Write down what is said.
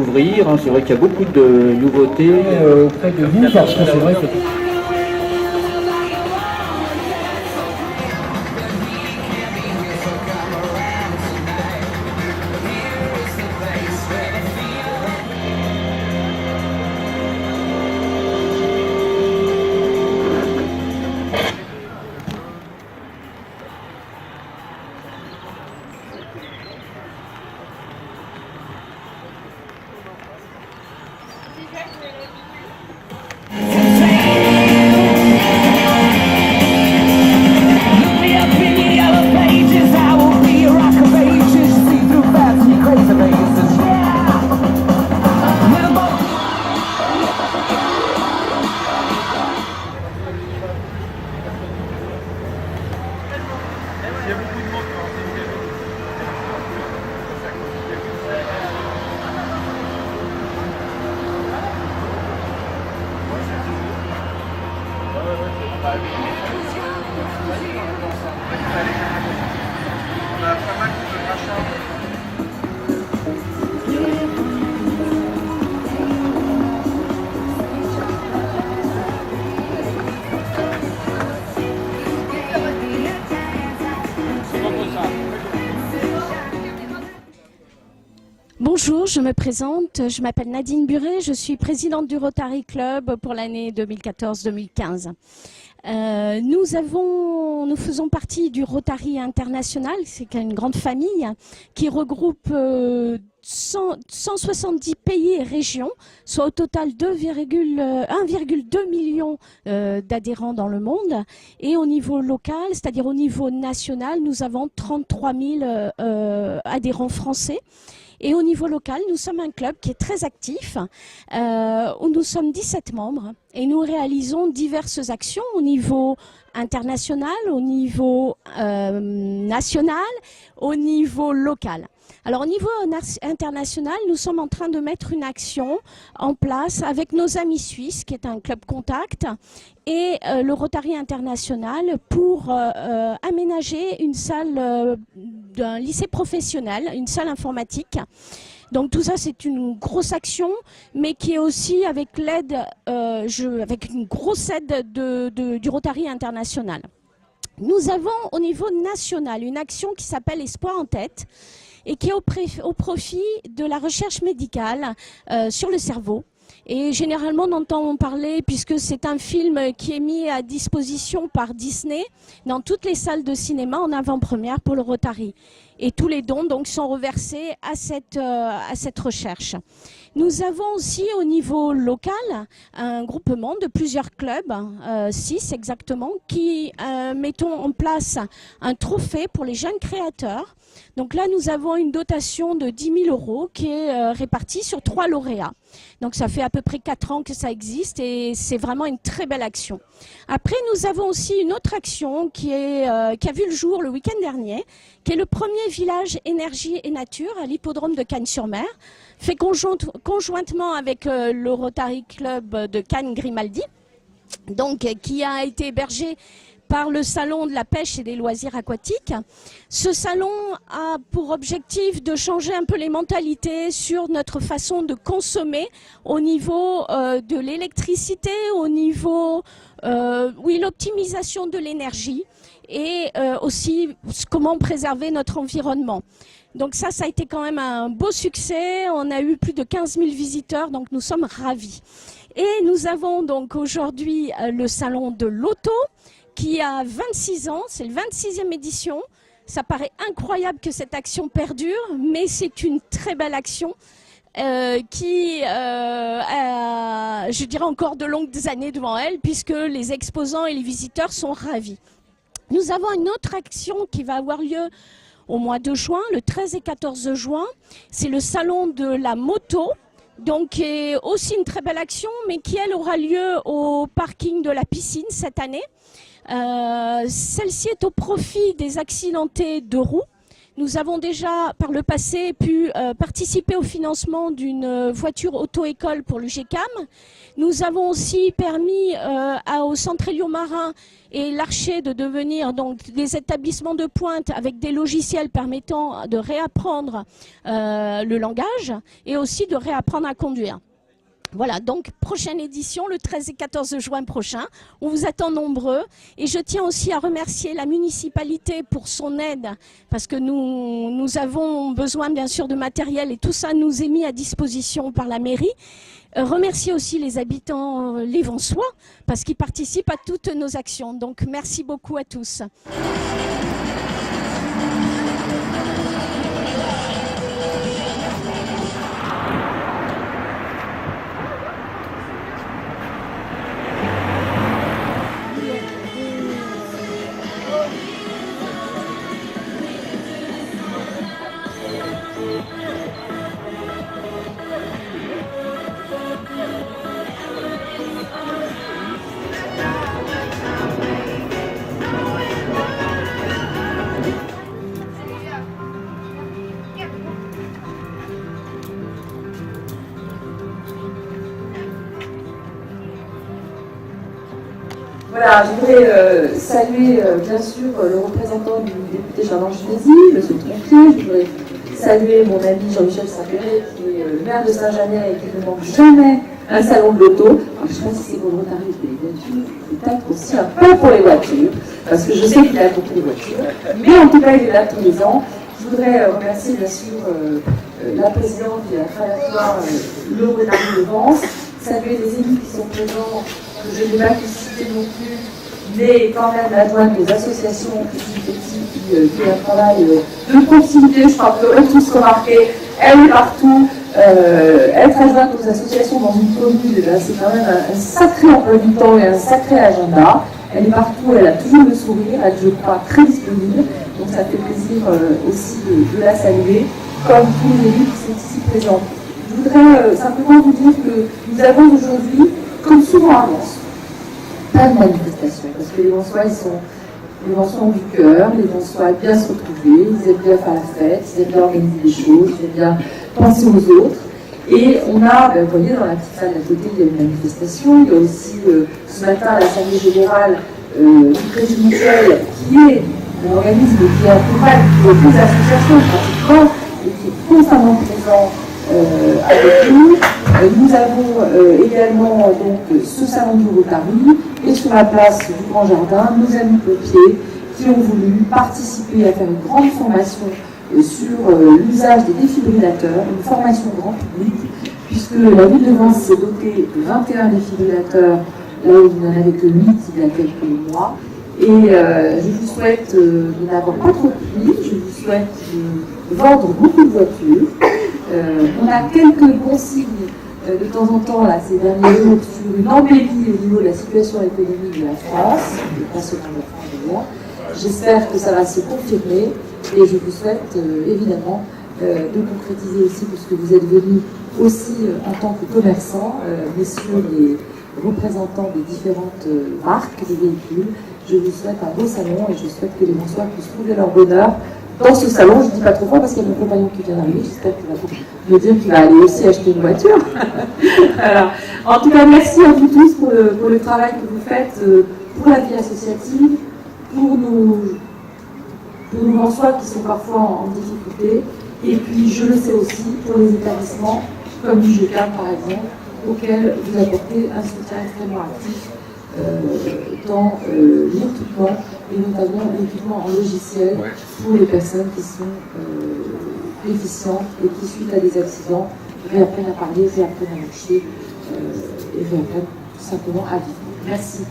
découvrir. C'est vrai qu'il y a beaucoup de nouveautés auprès de vous, parce que c'est vrai que... Bonjour, je me présente, je m'appelle Nadine Buret, je suis présidente du Rotary Club pour l'année 2014-2015. Nous faisons partie du Rotary International, c'est une grande famille qui regroupe 170 pays et régions, soit au total 1,2 million d'adhérents dans le monde. Et au niveau local, c'est-à-dire au niveau national, nous avons 33 000 adhérents français. Et au niveau local, nous sommes un club qui est très actif, où nous sommes 17 membres et nous réalisons diverses actions au niveau international, au niveau national, au niveau local. Alors au niveau international, nous sommes en train de mettre une action en place avec nos amis suisses, qui est un club contact, et le Rotary International pour aménager une salle d'un lycée professionnel, une salle informatique. Donc tout ça, c'est une grosse action, mais qui est aussi avec l'aide, avec une grosse aide du Rotary International. Nous avons au niveau national une action qui s'appelle Espoir en tête et qui est au profit de la recherche médicale sur le cerveau. Et généralement, on entend parler, puisque c'est un film qui est mis à disposition par Disney dans toutes les salles de cinéma en avant-première pour le Rotary. Et tous les dons donc sont reversés à cette recherche. Nous avons aussi au niveau local un groupement de plusieurs clubs, 6 exactement, qui mettons en place un trophée pour les jeunes créateurs. Donc là, nous avons une dotation de 10 000 € qui est répartie sur 3 lauréats. Donc ça fait à peu près 4 ans que ça existe et c'est vraiment une très belle action. Après, nous avons aussi une autre action qui a vu le jour le week-end dernier, qui est le premier village énergie et nature à l'hippodrome de Cagnes-sur-Mer, fait conjointement avec le Rotary Club de Cannes-Grimaldi, donc qui a été hébergé par le Salon de la pêche et des loisirs aquatiques. Ce salon a pour objectif de changer un peu les mentalités sur notre façon de consommer au niveau de l'électricité, au niveau, l'optimisation de l'énergie et aussi comment préserver notre environnement. Donc ça a été quand même un beau succès. On a eu plus de 15 000 visiteurs, donc nous sommes ravis. Et nous avons donc aujourd'hui le salon de l'auto, qui a 26 ans, c'est le 26e édition. Ça paraît incroyable que cette action perdure, mais c'est une très belle action qui a, je dirais, encore de longues années devant elle, puisque les exposants et les visiteurs sont ravis. Nous avons une autre action qui va avoir lieu au mois de juin, le 13 et 14 juin. C'est le salon de la moto. Donc, qui est aussi une très belle action, mais qui, elle, aura lieu au parking de la piscine cette année. Celle-ci est au profit des accidentés de roues. Nous avons déjà, par le passé, pu participer au financement d'une voiture auto-école pour le GECAM. Nous avons aussi permis au Centre Héliomarin et l'Archer de devenir donc des établissements de pointe avec des logiciels permettant de réapprendre le langage et aussi de réapprendre à conduire. Voilà, donc prochaine édition le 13 et 14 juin prochain. On vous attend nombreux. Et je tiens aussi à remercier la municipalité pour son aide, parce que nous avons besoin bien sûr de matériel et tout ça nous est mis à disposition par la mairie. Remercier aussi les habitants lévensois, parce qu'ils participent à toutes nos actions. Donc merci beaucoup à tous. Voilà, je voudrais saluer bien sûr le représentant du député Jean-Lange Génézy, M. Tronquier. Je voudrais saluer mon ami Jean-Michel Saint-Péret, qui est le maire de Saint-Janet et qui ne manque jamais un salon de l'auto. Alors, je ne sais pas si c'est pour le Rotary des voitures, peut-être aussi un peu pour les voitures, parce que je sais qu'il a beaucoup de voitures, mais en tout cas il est là tous les ans. Je voudrais remercier bien sûr la présidente et la créatoire, le Rotary de Vence, saluer les élus qui sont présents, que je n'ai pas pu citer non plus, mais quand même l'adjointe des associations qui fait un travail de proximité, je crois qu'eux tous remarqué, elle est partout, être adjointe aux associations dans une commune, c'est quand même un sacré emploi du temps et un sacré agenda. Elle est partout, elle a toujours le sourire, elle est, je crois, très disponible, donc ça fait plaisir aussi de la saluer, comme tous les élus qui sont ici présents. Je voudrais simplement vous dire que nous avons aujourd'hui, comme souvent à Vence, pas de manifestation, parce que les Vensois, les Vensois ont du cœur, les Vensois aiment bien se retrouver, ils aiment bien faire la fête, ils aiment bien organiser des choses, ils aiment bien penser aux autres. Et on a, vous voyez, dans la petite salle d'à côté, il y a une manifestation, il y a aussi ce matin à l'Assemblée Générale du Crédit Mutuel, qui est un organisme qui accompagne toutes les associations pratiquement, et qui est constamment présent avec nous. Nous avons également donc, ce salon du Rotary et sur la place du Grand Jardin, nos amis pompiers qui ont voulu participer à faire une grande formation sur l'usage des défibrillateurs, une formation grand public, puisque la ville de Vence s'est dotée de 21 défibrillateurs, là où il n'y en avait que 8 il y a quelques mois. Et je vous souhaite de n'avoir pas trop de pluie, je vous souhaite de vendre beaucoup de voitures. On a quelques bons signes de temps en temps, là, ces derniers jours, sur une embellie au niveau de la situation économique de la France, et pas seulement de la France d'ailleurs. J'espère que ça va se confirmer et je vous souhaite évidemment de concrétiser aussi tout ce que vous êtes venus aussi en tant que commerçants, messieurs les représentants des différentes marques de véhicules. Je vous souhaite un beau salon et je souhaite que les Vensois puissent trouver leur bonheur dans ce salon. Je ne dis pas trop fort parce qu'il y a mon compagnon qui vient d'arriver. J'espère qu'il va me dire qu'il va aller aussi acheter une voiture. Voilà. En tout cas, merci à vous tous pour le travail que vous faites pour la vie associative, pour nos Vensois qui sont parfois en difficulté. Et puis, je le sais aussi, pour les établissements, comme du GECAM par exemple, auxquels vous apportez un soutien extrêmement actif dans l'équipement, et notamment l'équipement en logiciel pour les personnes qui sont déficientes et qui, suite à des accidents, réapprennent à parler, réapprennent à marcher et réapprennent tout simplement à vivre. Merci.